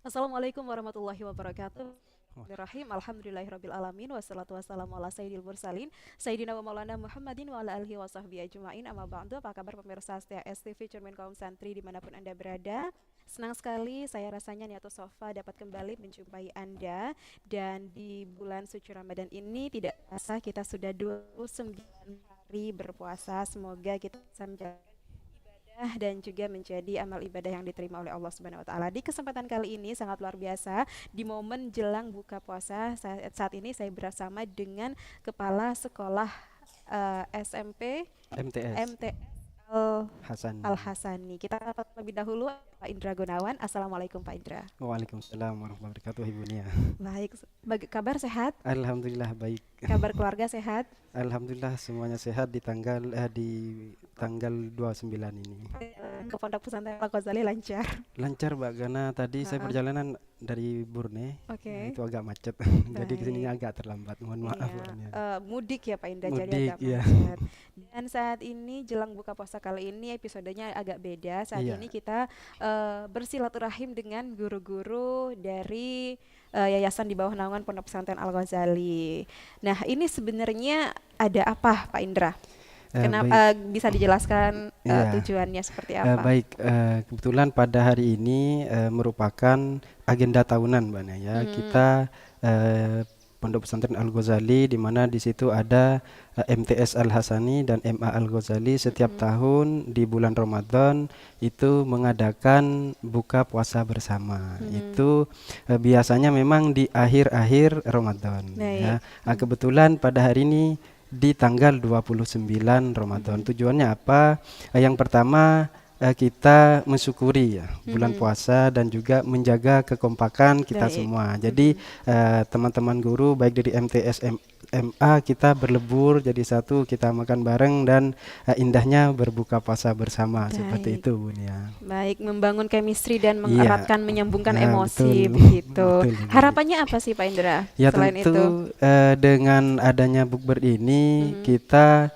Assalamualaikum warahmatullahi wabarakatuh. Wah, Bismillahirrahmanirrahim. Alhamdulillahirabbil alamin wassalatu wassalamu ala sayyidil mursalin sayyidina wa maulana Muhammadin wa ala alihi wa sahbihi ajmain. Amma ba'du. Apa kabar pemirsa setia STV Cermin Kaum Santri dimanapun Anda berada? Senang sekali saya rasanya Niatul Sofa dapat kembali menjumpai Anda, dan di bulan suci Ramadan ini tidak terasa kita sudah 29 hari berpuasa. Semoga kita bisa menjalankan dan juga menjadi amal ibadah yang diterima oleh Allah Subhanahu wa taala. Di kesempatan kali ini sangat luar biasa, di momen jelang buka puasa saat ini saya bersama dengan Kepala Sekolah SMP MTS MTS Al Al Hasan. Hasani. Kita sapa terlebih dahulu Pak Indra Gunawan. Assalamualaikum Pak Indra. Waalaikumsalam warahmatullahi wabarakatuh, Ibu Nia. Baik, kabar sehat? Alhamdulillah baik. Kabar keluarga sehat? Alhamdulillah semuanya sehat di tanggal 29 ini. Ke Pondok Pesantren Al Ghazali lancar. Lancar Mbak, karena tadi saya Heeh. perjalanan dari Burne, Oke. itu agak macet. Jadi kesininya Baik. agak terlambat. Mohon maaf Iya, Mbak Nia. mudik ya Pak Indah, jadi Mudik agak ya. macet. Dan saat ini jelang buka puasa kali ini episodenya agak beda. Saat Iya. ini kita bersilaturahim dengan guru-guru dari yayasan di bawah naungan Pondok Pesantren Al Ghazali. Nah, ini sebenarnya ada apa Pak Indra? Baik. Kenapa bisa dijelaskan Iya. tujuannya seperti apa? Baik, kebetulan pada hari ini merupakan agenda tahunan Mbak Nia ya. Hmm, Kita Pondok Pesantren Al Ghazali, di mana di situ ada MTS Al Hasani dan MA Al Ghazali, setiap mm-mm. tahun di bulan Ramadan itu mengadakan buka puasa bersama. Hmm, Itu biasanya memang di akhir-akhir Ramadan baik. ya. Kebetulan pada hari ini di tanggal 29 Ramadan. Mhm, Tujuannya apa? Yang pertama, kita mensyukuri ya bulan mhm, puasa dan juga menjaga kekompakan kita baik. semua. Jadi Mhm, teman-teman guru baik dari MTS MA kita berlebur jadi satu, kita makan bareng dan indahnya berbuka puasa bersama seperti baik. itu Bun ya. Baik, membangun chemistry dan Iya, mengeratkan, menyambungkan betul, emosi begitu. betul begitu. Harapannya apa sih Pak Indra Ya selain itu? tentu dengan adanya bukber ini Mhm, kita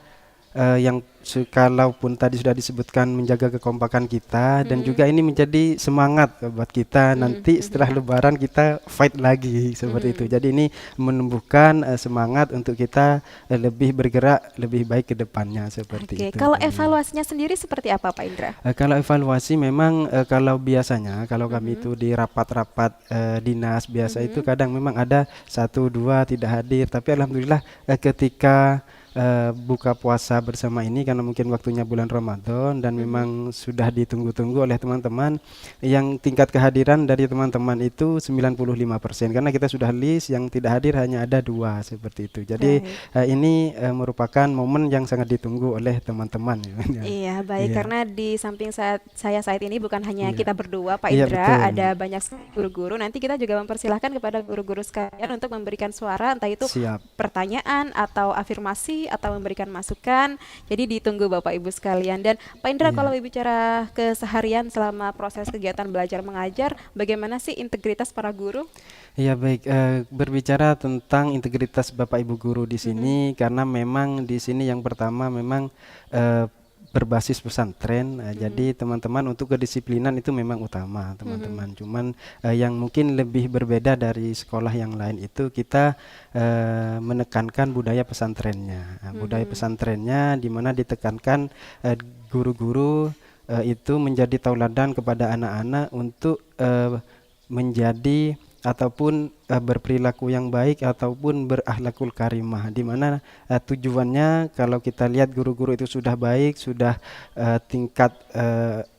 yang kalaupun tadi sudah disebutkan menjaga kekompakan kita, dan mhm, juga ini menjadi semangat buat kita mhm, nanti setelah mhm, Lebaran kita fight lagi seperti itu. mhm. Jadi ini menumbuhkan semangat untuk kita lebih bergerak lebih baik ke depannya seperti Oke, itu kalau Bunia. evaluasinya sendiri seperti apa Pak Indra? Kalau evaluasi memang kalau biasanya kalau kami Mhm, itu di rapat-rapat dinas biasa itu mhm, kadang memang ada satu dua tidak hadir, tapi alhamdulillah ketika buka puasa bersama ini karena mungkin waktunya bulan Ramadan dan mhm. memang sudah ditunggu-tunggu oleh teman-teman, yang tingkat kehadiran dari teman-teman itu 95%, karena kita sudah list yang tidak hadir hanya ada dua seperti itu. Jadi Baik. ini merupakan momen yang sangat ditunggu oleh teman-teman ya. Iya, baik. Iya. Karena di samping saat ini bukan hanya Iya, kita berdua, Pak iya Indra, betul. ada banyak sekali guru-guru. Nanti kita juga mempersilahkan kepada guru-guru sekalian untuk memberikan suara, entah itu Siap. pertanyaan atau afirmasi atau memberikan masukan. Jadi ditunggu Bapak Ibu sekalian. Dan Pak Indra, kalau Iya. bicara keseharian selama proses kegiatan belajar mengajar, bagaimana sih integritas para guru? Iya baik. Berbicara tentang integritas Bapak Ibu guru di Mhm, sini, karena memang di sini yang pertama memang eh, berbasis pesantren. mhm, Jadi teman-teman untuk kedisiplinan itu memang utama mhm, teman-teman. Cuman yang mungkin lebih berbeda dari sekolah yang lain itu kita menekankan budaya pesantrennya. Budaya mhm. pesantrennya di mana ditekankan eh, guru-guru itu menjadi tauladan kepada anak-anak untuk menjadi ataupun berperilaku yang baik ataupun berakhlakul karimah, di mana tujuannya kalau kita lihat guru-guru itu sudah baik, sudah tingkat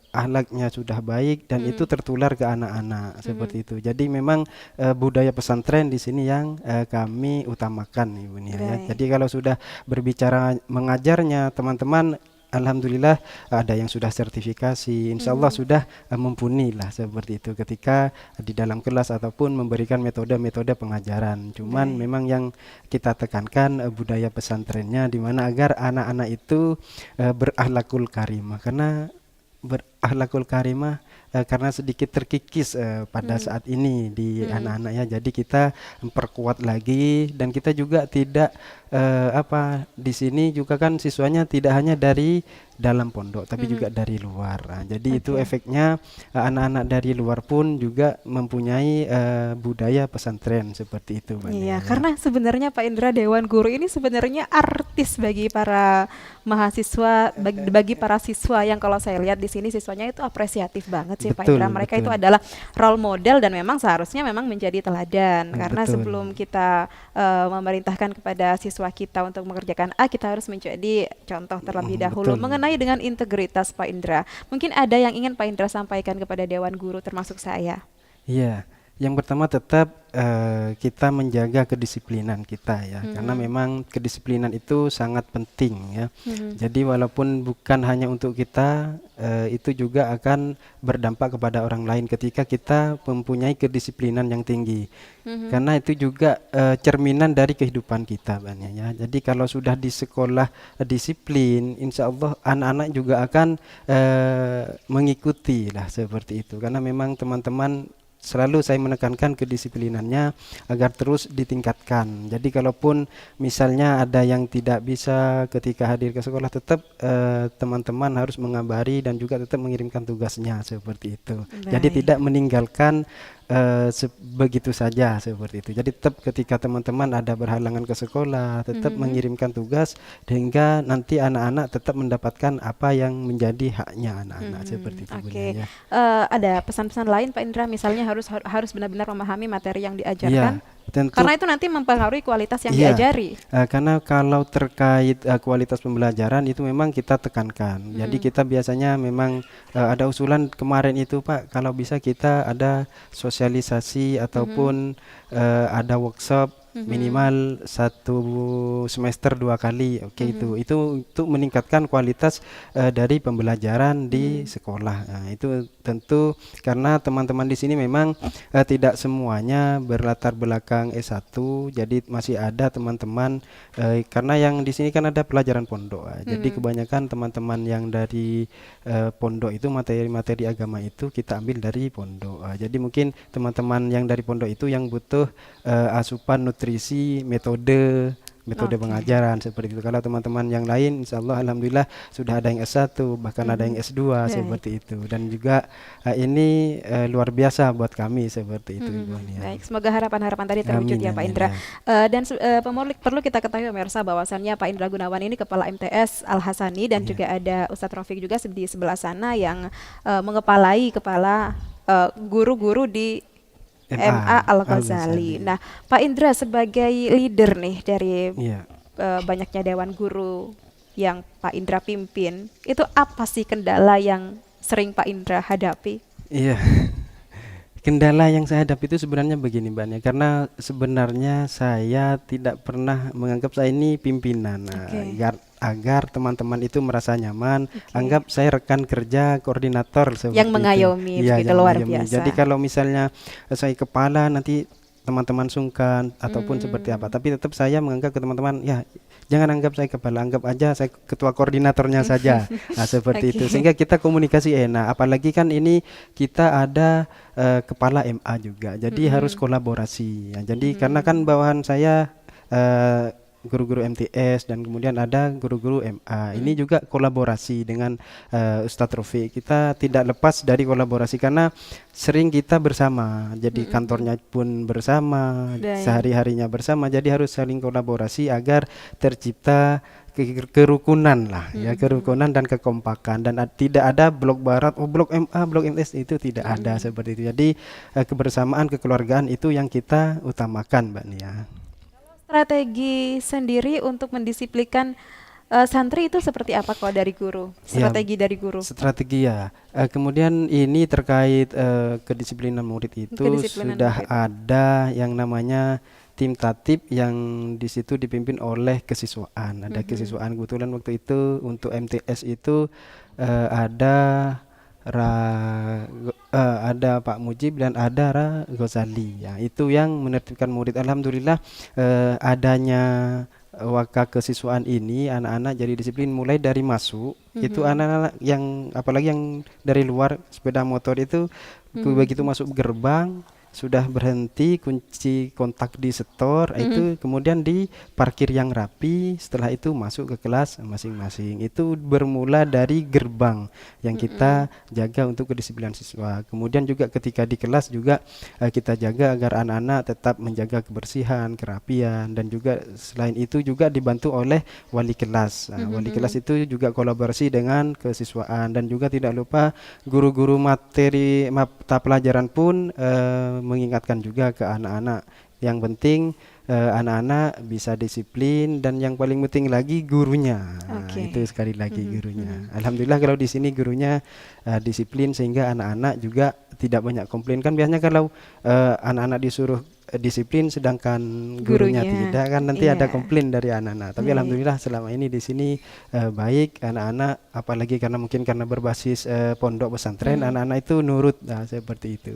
akhlaknya sudah baik, dan itu Mhm, tertular ke anak-anak mhm. seperti itu. Jadi memang budaya pesantren di sini yang kami utamakan Ibu Nia ya. Baik. Jadi kalau sudah berbicara mengajarnya teman-teman, alhamdulillah ada yang sudah sertifikasi, insya Allah Mhm, sudah mumpuni lah seperti itu ketika di dalam kelas ataupun memberikan metode-metode pengajaran. Cuman baik. memang yang kita tekankan budaya pesantrennya, di mana agar anak-anak itu berakhlakul karimah, karena berakhlakul karimah karena sedikit terkikis pada Mhm, saat ini di mhm, anak-anak ya. Jadi kita memperkuat lagi, dan kita juga tidak di sini juga kan siswanya tidak hanya dari dalam pondok tapi Mhm. juga dari luar. Nah, jadi itu Oke. efeknya anak-anak dari luar pun juga mempunyai budaya pesantren seperti itu, Mbak Nia Iya, ya. karena sebenarnya Pak Indra Dewan Guru ini sebenarnya artis bagi para mahasiswa, bagi para siswa yang kalau saya lihat di sini siswanya itu apresiatif banget sih Pak Indra. Betul, Mereka itu betul. adalah role model dan memang seharusnya memang menjadi teladan. Karena Betul. sebelum kita memerintahkan kepada siswa kita untuk mengerjakan A, kita harus menjadi contoh terlebih dahulu Betul. mengenai dengan integritas Pak Indra. Mungkin ada yang ingin Pak Indra sampaikan kepada Dewan Guru termasuk saya. Iya, yang pertama tetap kita menjaga kedisiplinan kita ya, karena Mhm. memang kedisiplinan itu sangat penting ya. Mhm. Jadi walaupun bukan hanya untuk kita, itu juga akan berdampak kepada orang lain ketika kita mempunyai kedisiplinan yang tinggi. Mhm. Karena itu juga cerminan dari kehidupan kita banyak ya. Jadi kalau sudah di sekolah disiplin, insya Allah anak-anak juga akan mengikuti lah seperti itu. Karena memang teman-teman selalu saya menekankan kedisiplinannya agar terus ditingkatkan. Jadi kalaupun misalnya ada yang tidak bisa ketika hadir ke sekolah, tetap teman-teman harus mengabari dan juga tetap mengirimkan tugasnya seperti itu. Jadi Baik. tidak meninggalkan begitu saja seperti itu. Jadi tetap ketika teman-teman ada berhalangan ke sekolah, tetap Mhm. mengirimkan tugas sehingga nanti anak-anak tetap mendapatkan apa yang menjadi haknya anak-anak seperti itu, Bu Oke. Nia ya. Ada pesan-pesan lain Pak Indra, misalnya harus benar-benar memahami materi yang diajarkan, Iya, tentu. karena itu nanti mempengaruhi kualitas yang Iya, diajari. karena kalau terkait kualitas pembelajaran itu memang kita tekankan. Jadi Mhm. kita biasanya memang ada usulan kemarin itu Pak, kalau bisa kita ada sosialisasi Mhm. ataupun ada workshop Mhm. minimal 1 semester 2 kali. Oke, Mhm. itu untuk meningkatkan kualitas dari pembelajaran di Mhm. sekolah. Nah, itu tentu karena teman-teman di sini memang tidak semuanya berlatar belakang S1, jadi masih ada teman-teman karena yang di sini kan ada pelajaran pondok. Jadi Mhm. kebanyakan teman-teman yang dari pondok itu materi-materi agama itu kita ambil dari pondok. Jadi mungkin teman-teman yang dari pondok itu yang butuh asupan nutrisi, metode metode Oke. pengajaran seperti itu. Kalau teman-teman yang lain, insya Allah alhamdulillah sudah ada yang S1, bahkan ada yang Mhm. S2 Baik. seperti itu. Dan juga ini luar biasa buat kami seperti itu, Ibu Mhm. Nia. Baik, semoga harapan-harapan tadi terwujud Amin ya Pak amin Indra. ya. Perlu kita ketahui pemirsa bahwasannya Pak Indra Gunawan ini Kepala MTS Al Hasani dan Iya. juga ada Ustadz Rafiq juga di sebelah sana yang mengepalai kepala guru-guru di MA MA Al Al Ghazali. Ghazali. Nah, Pak Indra sebagai leader nih dari Iya. banyaknya dewan guru yang Pak Indra pimpin, itu apa sih kendala yang sering Pak Indra hadapi? Iya. Kendala yang saya hadapi itu sebenarnya begini Mbak Nia, karena sebenarnya saya tidak pernah menganggap saya ini pimpinan. Nah, Oke, agar teman-teman itu merasa nyaman, oke. anggap saya rekan kerja koordinator Yang seperti itu. mengayomi Iya, begitu yang luar mengayomi. Jadi biasa. kalau misalnya saya kepala nanti teman-teman sungkan ataupun seperti apa, Hmm. tapi tetap saya menganggap ke teman-teman, ya jangan anggap saya kepala, anggap aja saya ketua koordinatornya saja. Nah, seperti itu Oke. sehingga kita komunikasi enak. Apalagi kan ini kita ada kepala MA juga, jadi harus Mm-mm. kolaborasi ya. Jadi karena kan Mhm. bawahan saya eh, guru-guru MTS dan kemudian ada guru-guru MA, ini Mm. juga kolaborasi dengan Ustadz Rofi. Kita tidak lepas dari kolaborasi karena sering kita bersama, jadi Mm-mm. kantornya pun bersama, Baik. sehari-harinya bersama, jadi harus saling kolaborasi agar tercipta kerukunan lah ya, Mm-mm. kerukunan dan kekompakan dan tidak ada blok barat, oh blok MA, blok MS, itu tidak ada Mm-mm. seperti itu. Jadi kebersamaan, kekeluargaan itu yang kita utamakan, Mbak Nia. Strategi sendiri untuk mendisiplinkan santri itu seperti apa kalau dari guru? Ya, Strategi dari guru, strategi ya. Kemudian ini terkait kedisiplinan murid itu kedisiplinan sudah murid. ada yang namanya tim tatip yang di situ dipimpin oleh kesiswaan. Ada Mhm. kesiswaan, kebetulan waktu itu untuk MTS itu ada ada Pak Mujib dan ada Ra Ghazali. Ya, itu yang menertibkan murid. Alhamdulillah adanya waka kesiswaan ini anak-anak jadi disiplin mulai dari masuk. Itu Mhm. anak-anak yang apalagi yang dari luar sepeda motor itu Mhm. begitu masuk gerbang sudah berhenti, kunci kontak di setor, itu kemudian diparkir yang rapi, setelah itu masuk ke kelas masing-masing. Itu bermula dari gerbang yang kita jaga untuk kedisiplinan siswa. Kemudian juga ketika di kelas juga kita jaga agar anak-anak tetap menjaga kebersihan, kerapian, dan juga selain itu juga dibantu oleh wali kelas. Wali kelas itu juga kolaborasi dengan kesiswaan, dan juga tidak lupa guru-guru materi mata pelajaran pun mengingatkan juga ke anak-anak. Yang penting anak-anak bisa disiplin, dan yang paling penting lagi gurunya. Itu sekali lagi gurunya. Alhamdulillah kalau di sini gurunya disiplin sehingga anak-anak juga tidak banyak komplain. Kan biasanya kalau anak-anak disuruh disiplin sedangkan gurunya tidak, kan nanti ada komplain dari anak-anak. Tapi alhamdulillah selama ini di sini baik anak-anak, apalagi karena mungkin karena berbasis pondok pesantren, anak-anak itu nurut seperti itu.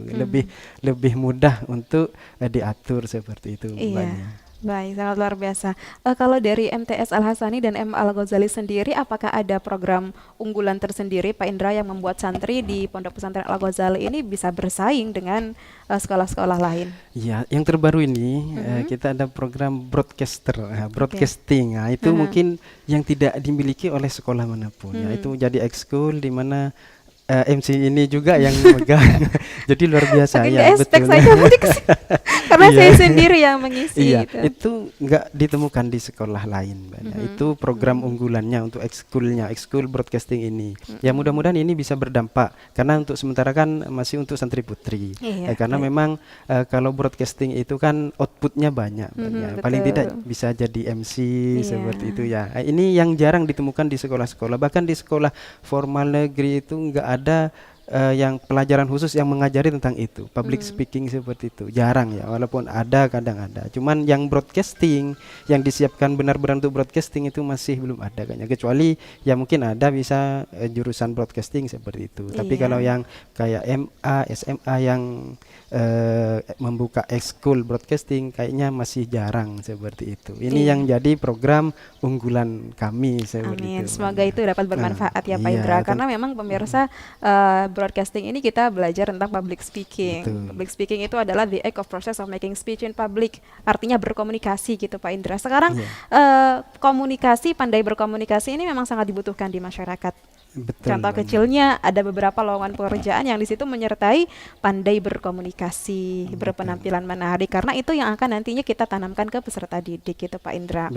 Lebih mudah untuk diatur seperti itu. Baik, sangat luar biasa. Kalau dari MTS Al Hasani dan M Al Ghazali sendiri, apakah ada program unggulan tersendiri Pak Indra yang membuat santri di Pondok Pesantren Al Ghazali ini bisa bersaing dengan sekolah-sekolah lain? Ya, yang terbaru ini kita ada program broadcasting. Itu mungkin yang tidak dimiliki oleh sekolah manapun. Itu jadi ekskul di mana MC ini juga yang megang. Jadi luar biasa ya, betul. Karena saya sendiri yang mengisi. Itu nggak ditemukan di sekolah lain. Itu program unggulannya untuk ekskul broadcasting ini. Ya mudah-mudahan ini bisa berdampak, karena untuk sementara kan masih untuk santri putri. Karena memang kalau broadcasting itu kan outputnya banyak. Paling tidak bisa jadi MC seperti itu ya. Ini yang jarang ditemukan di sekolah-sekolah. Bahkan di sekolah formal negeri itu nggak ada yang pelajaran khusus yang mengajari tentang itu, public speaking seperti itu, jarang ya, walaupun ada kadang ada. Cuman yang broadcasting, yang disiapkan benar-benar untuk broadcasting itu masih belum ada kayaknya, kecuali ya mungkin ada bisa jurusan broadcasting seperti itu. Tapi kalau yang kayak MA, SMA yang membuka ekskul broadcasting kayaknya masih jarang seperti itu. Ini yang jadi program unggulan kami seperti itu. Semoga itu dapat bermanfaat ya Pak Indra, karena memang pemirsa broadcasting ini kita belajar tentang public speaking. Public speaking itu adalah the act of process of making speech in public, artinya berkomunikasi gitu Pak Indra. Sekarang komunikasi, pandai berkomunikasi ini memang sangat dibutuhkan di masyarakat. Contoh kecilnya ada beberapa lowongan pekerjaan yang di situ menyertai pandai berkomunikasi, berpenampilan menarik, karena itu yang akan nantinya kita tanamkan ke peserta didik gitu Pak Indra.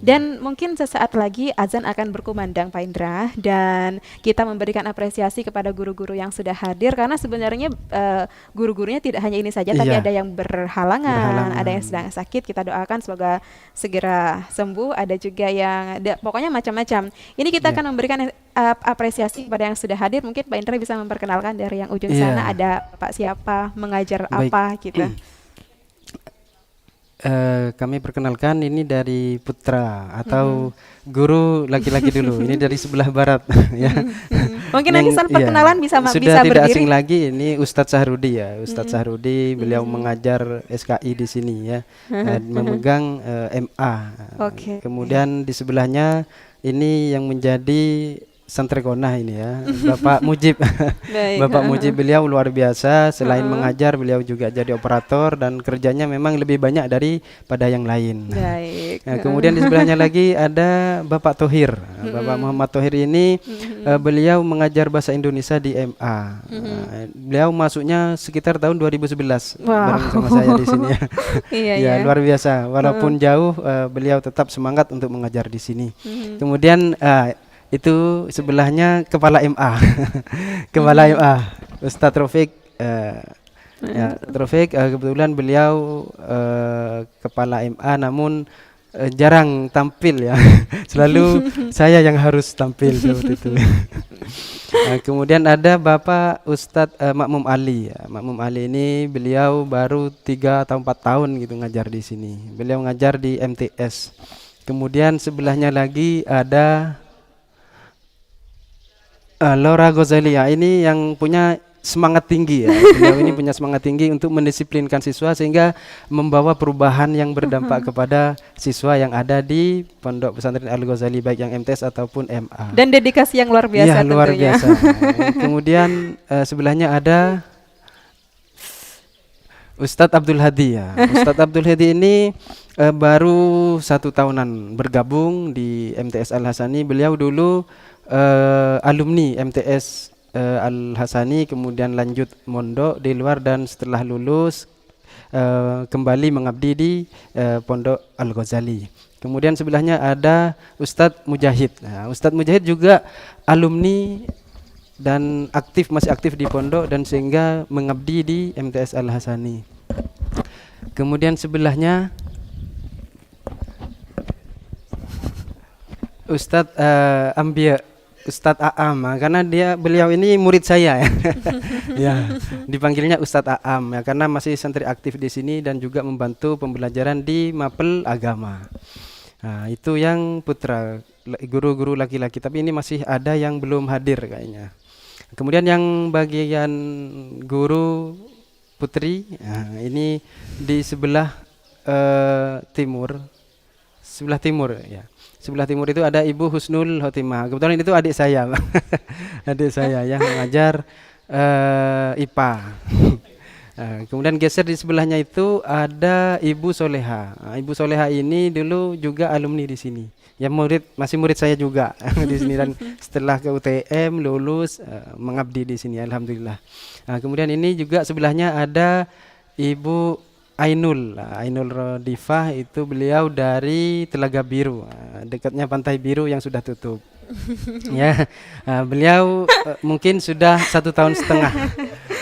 Dan mungkin sesaat lagi azan akan berkumandang Pak Indra, dan kita memberikan apresiasi kepada guru-guru yang sudah hadir, karena sebenarnya guru-gurunya tidak hanya ini saja, tapi ada yang berhalangan, ada yang sedang sakit, kita doakan semoga segera sembuh, ada juga yang pokoknya macam-macam. Ini kita akan memberikan apresiasi kepada yang sudah hadir. Mungkin Pak Indra bisa memperkenalkan dari yang ujung sana, ada Pak siapa, mengajar apa gitu. Kami perkenalkan, ini dari putra atau guru laki-laki dulu. Ini dari sebelah barat ya. Mungkin nanti saat perkenalan bisa sudah bisa tidak berdiri. asing lagi, ini Ustadz Sahrudi ya. Ustadz Sahrudi, beliau mengajar SKI di sini ya, memegang MA. Kemudian di sebelahnya ini yang menjadi Santregonah ini ya, Bapak Mujib. Bapak Mujib, beliau luar biasa. Selain mengajar, beliau juga jadi operator, dan kerjanya memang lebih banyak daripada yang lain. Kemudian di sebelahnya lagi ada Bapak Thohir. Bapak Muhammad Thohir ini beliau mengajar bahasa Indonesia di MA. Beliau masuknya sekitar tahun 2011 bareng sama saya di sini ya. Luar biasa. Walaupun jauh, beliau tetap semangat untuk mengajar di sini. Kemudian itu sebelahnya kepala MA. Kepala MA Ustadz Taufik. Taufik kebetulan beliau kepala MA, namun jarang tampil ya. Selalu saya yang harus tampil seperti itu. Kemudian ada Bapak Ustadz Makmum Ali. Makmum Ali ini beliau baru 3 atau 4 tahun gitu ngajar di sini. Beliau ngajar di MTS. Kemudian sebelahnya lagi ada Laura Gozalia, ini yang punya semangat tinggi ya. Beliau ini punya semangat tinggi untuk mendisiplinkan siswa sehingga membawa perubahan yang berdampak kepada siswa yang ada di Pondok Pesantren Al Ghazali, baik yang MTS ataupun MA. Dan dedikasi yang luar biasa tentunya. Luar biasa. Kemudian sebelahnya ada Ustadz Abdul Hadi ya. Ustadz Abdul Hadi ini baru 1 tahunan bergabung di MTS Al Hasani. Beliau dulu alumni MTS Al Hasani, kemudian lanjut mondok di luar dan setelah lulus kembali mengabdi di Pondok Al Ghazali. Kemudian sebelahnya ada Ustadz Mujahid. Nah, Ustadz Mujahid juga alumni dan masih aktif di pondok dan sehingga mengabdi di MTS Al Hasani. Kemudian sebelahnya Ustadz Ambia, Ustadz Aam, karena beliau ini murid saya ya. Ya, dipanggilnya Ustadz Aam ya karena masih santri aktif di sini dan juga membantu pembelajaran di Mapel Agama. Nah, itu yang putra guru-guru laki-laki, tapi ini masih ada yang belum hadir kayaknya. Kemudian yang bagian guru putri, nah, ini di sebelah timur ya. Sebelah timur itu ada Ibu Husnul Khotimah. Kebetulan itu adik saya, adik saya yang mengajar IPA. Kemudian geser di sebelahnya itu ada Ibu Soleha. Nah, Ibu Soleha ini dulu juga alumni di sini. Ya masih murid saya juga di sini dan setelah ke UTM lulus mengabdi di sini alhamdulillah. Nah, kemudian ini juga sebelahnya ada Ibu Ainul Rodifah, itu beliau dari Telaga Biru, dekatnya Pantai Biru yang sudah tutup. Ya, beliau mungkin sudah 1 tahun setengah.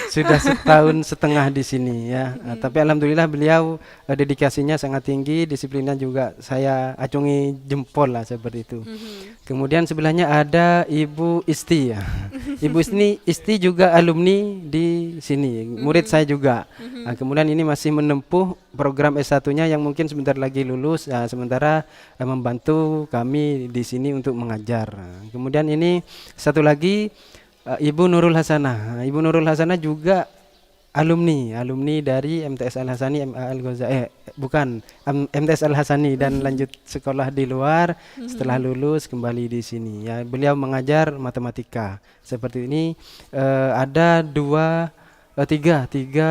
Sudah 1 tahun setengah di sini ya. Tapi alhamdulillah beliau dedikasinya sangat tinggi, disiplinnya juga saya acungi jempol lah seperti itu. Kemudian sebelahnya ada Ibu Isti ya. Ibu Isti juga alumni di sini, murid saya juga. Nah, kemudian ini masih menempuh program S1-nya yang mungkin sebentar lagi lulus, sementara membantu kami di sini untuk mengajar. Nah, kemudian ini satu lagi Ibu Nurul Hasanah. Ibu Nurul Hasanah juga alumni dari MTS Al Hasani MTS Al Hasani dan lanjut sekolah di luar. Setelah lulus kembali di sini ya. Beliau mengajar matematika. Seperti ini ada tiga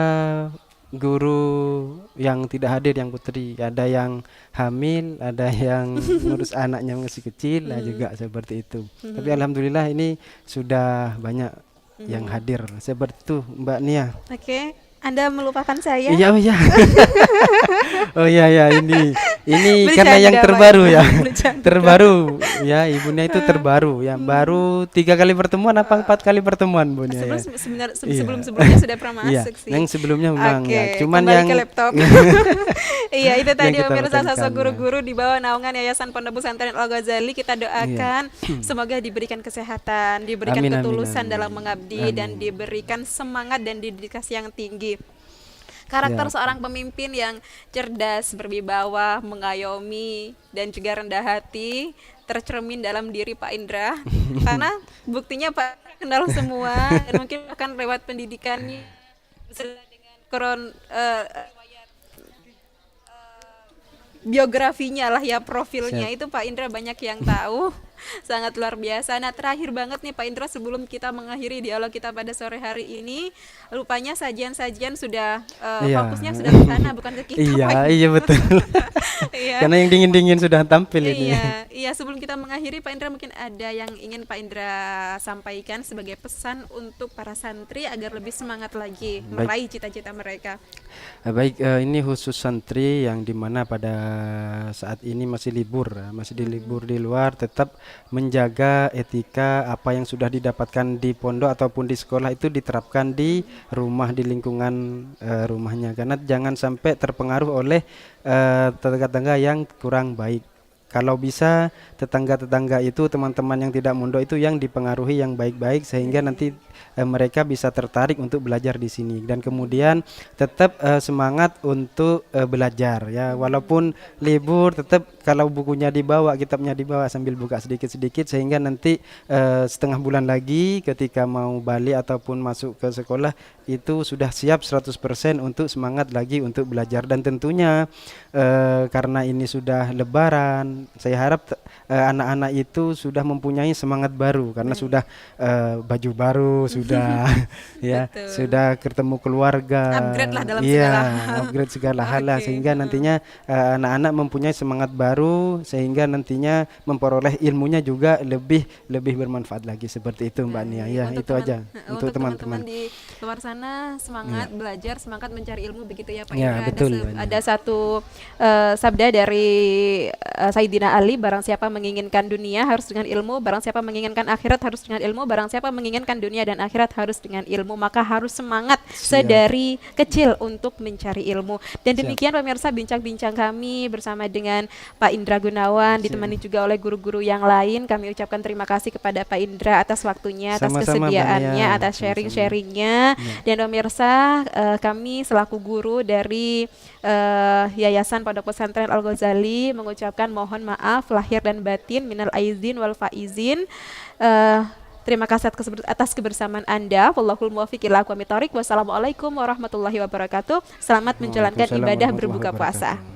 guru yang tidak hadir yang putri, ada yang hamil, ada yang ngurus anaknya masih kecil, juga seperti itu. Tapi alhamdulillah ini sudah banyak yang hadir seperti itu Mbak Nia. Oke, Anda melupakan saya? Iya, oh iya. Oh iya ya, ini karena yang Bercanda, terbaru Pak. ya. Bercanda. Terbaru ya, ibunya itu terbaru ya. Baru 3 kali pertemuan apa 4 kali pertemuan Bu Nia ya. Sebelum-sebelumnya sudah pernah Iya, masuk sih. yang sebelumnya memang Oke, ya. Cuman kembali yang ke laptop. Iya, itu tadi kita pemirsa tekankan, sosok ya. guru-guru di bawah naungan Yayasan Pondok Pesantren Al Ghazali. Kita doakan semoga diberikan kesehatan, diberikan Amin, amin, ketulusan amin. dalam mengabdi Amin. dan diberikan semangat dan dedikasi yang tinggi. Karakter Ya. seorang pemimpin yang cerdas, berwibawa, mengayomi, dan juga rendah hati tercermin dalam diri Pak Indra. Karena buktinya Pak kenal semua dan mungkin akan lewat pendidikannya beserta dengan riwayat biografinya lah ya, profilnya. Siap. Itu Pak Indra banyak yang tahu. Sangat luar biasa. Nah, terakhir banget nih Pak Indra, sebelum kita mengakhiri dialog kita pada sore hari ini, rupanya sajian-sajian sudah Iya. fokusnya sudah ke sana, bukan ke kita. Iya, Pak. iya betul. Iya. Karena yang dingin-dingin sudah tampil ini. Iya, sebelum kita mengakhiri Pak Indra, mungkin ada yang ingin Pak Indra sampaikan sebagai pesan untuk para santri agar lebih semangat lagi Baik. meraih cita-cita mereka. Baik, ini khusus santri yang dimana pada saat ini masih libur, masih libur di luar, tetap menjaga etika apa yang sudah didapatkan di pondok ataupun di sekolah itu diterapkan di rumah, di lingkungan rumahnya, karena jangan sampai terpengaruh oleh tetangga-tetangga yang kurang baik. Kalau bisa tetangga-tetangga itu, teman-teman yang tidak mondok itu yang dipengaruhi yang baik-baik sehingga nanti mereka bisa tertarik untuk belajar di sini, dan kemudian tetap semangat untuk belajar ya, walaupun libur tetap kalau bukunya dibawa, kitabnya dibawa sambil buka sedikit-sedikit sehingga nanti setengah bulan lagi ketika mau balik ataupun masuk ke sekolah itu sudah siap 100% untuk semangat lagi untuk belajar. Dan tentunya karena ini sudah lebaran, saya harap anak-anak itu sudah mempunyai semangat baru karena sudah baju baru foto sudah ya, Betul. sudah ketemu keluarga. Upgrade lah dalam Iya, segala hal. upgrade segala hal lah, Oke, sehingga nantinya anak-anak mempunyai semangat baru, sehingga nantinya memperoleh ilmunya juga lebih lebih bermanfaat lagi, seperti itu Mbak Nia. Ya, Untuk itu aja untuk untuk teman-teman teman-teman. di luar sana semangat belajar, semangat mencari ilmu begitu ya Pak Ya, Indra. betul Mbak Nia. Ada satu sabda dari Sayyidina Ali, barang siapa menginginkan dunia harus dengan ilmu, barang siapa menginginkan akhirat harus dengan ilmu, barang siapa menginginkan dunia dan akhirat harus dengan ilmu, maka harus semangat Siap, sedari kecil untuk mencari ilmu. Dan siap, demikian pemirsa bincang-bincang kami bersama dengan Pak Indra Gunawan, siap. ditemani juga oleh guru-guru yang lain. Kami ucapkan terima kasih kepada Pak Indra atas waktunya, atas Sama-sama Mbak kesediaannya, Nia, atas sama-sama. sharing-sharingnya. Ya. Dan pemirsa, kami selaku guru dari Yayasan Pondok Pesantren Al Ghazali mengucapkan mohon maaf lahir dan batin, minal aizin wal faizin. Eh, Terima kasih atas kebersamaan Anda. Wallahul muwaffiq ila aqwamit thoriq. Wassalamualaikum warahmatullahi wabarakatuh. Selamat menjalankan Waalaikumsalam ibadah warahmatullahi berbuka puasa. wabarakatuh.